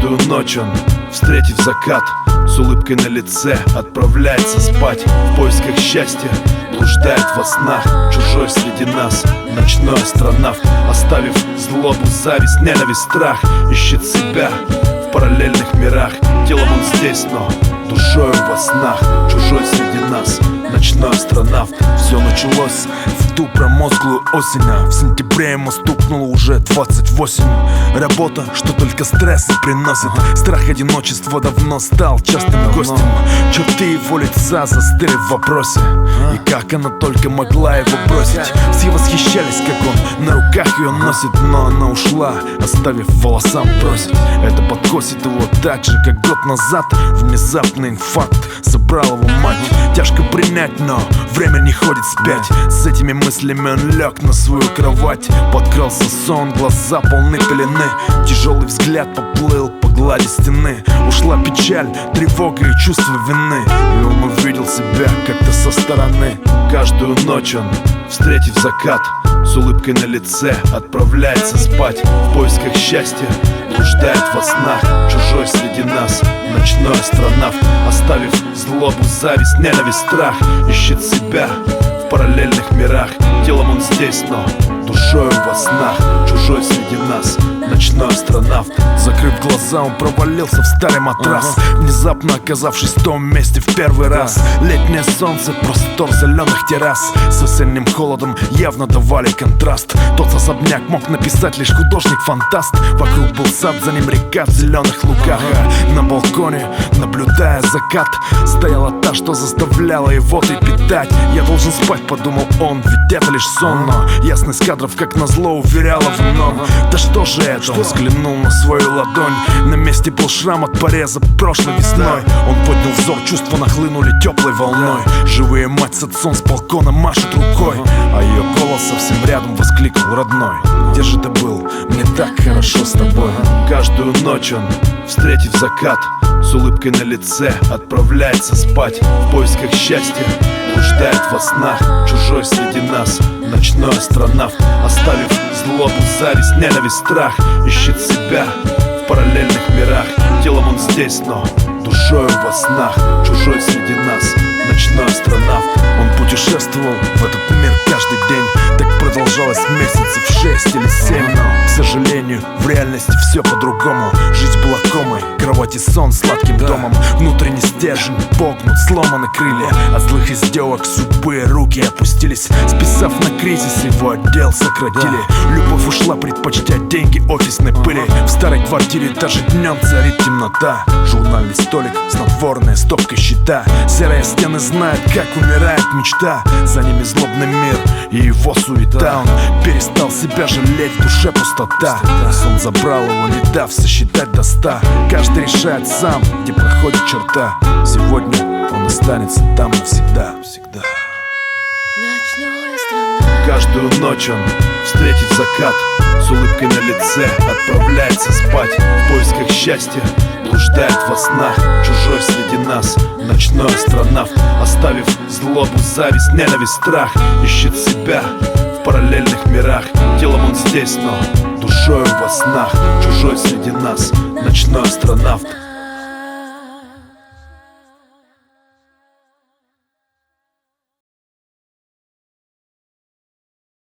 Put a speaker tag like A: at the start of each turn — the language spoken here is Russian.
A: Каждую ночь он, встретив закат, с улыбкой на лице отправляется спать. В поисках счастья блуждает во снах, чужой среди нас, ночной астронавт. Оставив злобу, зависть, ненависть, страх, ищет себя в параллельных мирах. Телом он здесь, но душою во снах, чужой среди нас, ночной астронавт.
B: Все началось в ту промозглую осень, а в сентябре ему стукнуло уже 28. Работа, что только стрессы приносит. Страх одиночества давно стал частым гостем. Черты его лица застыли в вопросе: и как она только могла его бросить? Все восхищались, как он на руках ее носит, но она ушла, оставив волосам бросить. Это подкосит его так же, как год назад. Внезапный инфаркт забрал его мать. Тяжко принять, но время не ходит вспять. С этими мыслями он лег на свою кровать. Подкрался сон, глаза полны пелены. Тяжелый взгляд поплыл по глади стены. Ушла печаль, тревога и чувство вины, и он увидел себя как-то со стороны.
A: Каждую ночь он, встретив закат, с улыбкой на лице отправляется спать. В поисках счастья блуждает во снах, чужой среди нас, ночной астронавт. Оставив злобу, зависть, ненависть, страх, ищет себя в параллельных мирах. Телом он здесь, но душою во снах, чужой среди нас, ночной астронавт.
B: Закрыв глаза, он провалился в старый матрас, внезапно оказавшись в том месте в первый раз. Летнее солнце, простор зеленых террас с осенним холодом явно давали контраст. Тот особняк мог написать лишь художник-фантаст. Вокруг был сад, за ним река в зеленых лугах. На балконе, наблюдая закат, стояла та, что заставляла его трепетать. Я должен спать, подумал он, ведь это лишь сон. Но ясность кадров, как назло, уверяла вновь. Да что же это? Он взглянул на свою ладонь. На месте был шрам от пореза прошлой весной. Он поднял взор, чувства нахлынули теплой волной. Живые мать с отцом с балкона машут рукой, а ее голос совсем рядом воскликнул: родной, где же ты был? Мне так хорошо с тобой.
A: Каждую ночь он, встретив закат, с улыбкой на лице отправляется спать. В поисках счастья блуждает во снах, чужой среди нас, ночной астронавт. Оставив злобу, зависть, ненависть, страх, ищет себя в параллельных мирах. Телом он здесь, но душою во снах, чужой среди нас, ночной астронавт.
B: Он путешествовал в этот мир каждый день. Так продолжалось месяцев 6 или 7. Но, к сожалению, в реальности все по-другому. Жизнь была комой, кровать и сон сладким домом. Внутренний стержень погнут, сломаны крылья. От злых издевок судьбы руки опустились. Списав на кризис, его отдел сократили. Любовь ушла, предпочтя деньги офисной пыли. В старой квартире даже днем царит темнота. Журнальный столик, снотворная стопка счета. Серые стены знают, как умирает мечта. За ними злобный мир и его суета. Он перестал себя жалеть, в душе пустота. Сон забрал его, не дав сосчитать до 100. Каждый решает сам, где проходит черта. Сегодня он останется там навсегда.
A: Каждую ночь он, встретив закат, с улыбкой на лице отправляется спать. В поисках счастья блуждает во снах, чужой среди нас, ночной астронавт. Оставив злобу, зависть, ненависть, страх, ищет себя в параллельных мирах. Телом он здесь, но душою во снах, чужой среди нас, ночной астронавт.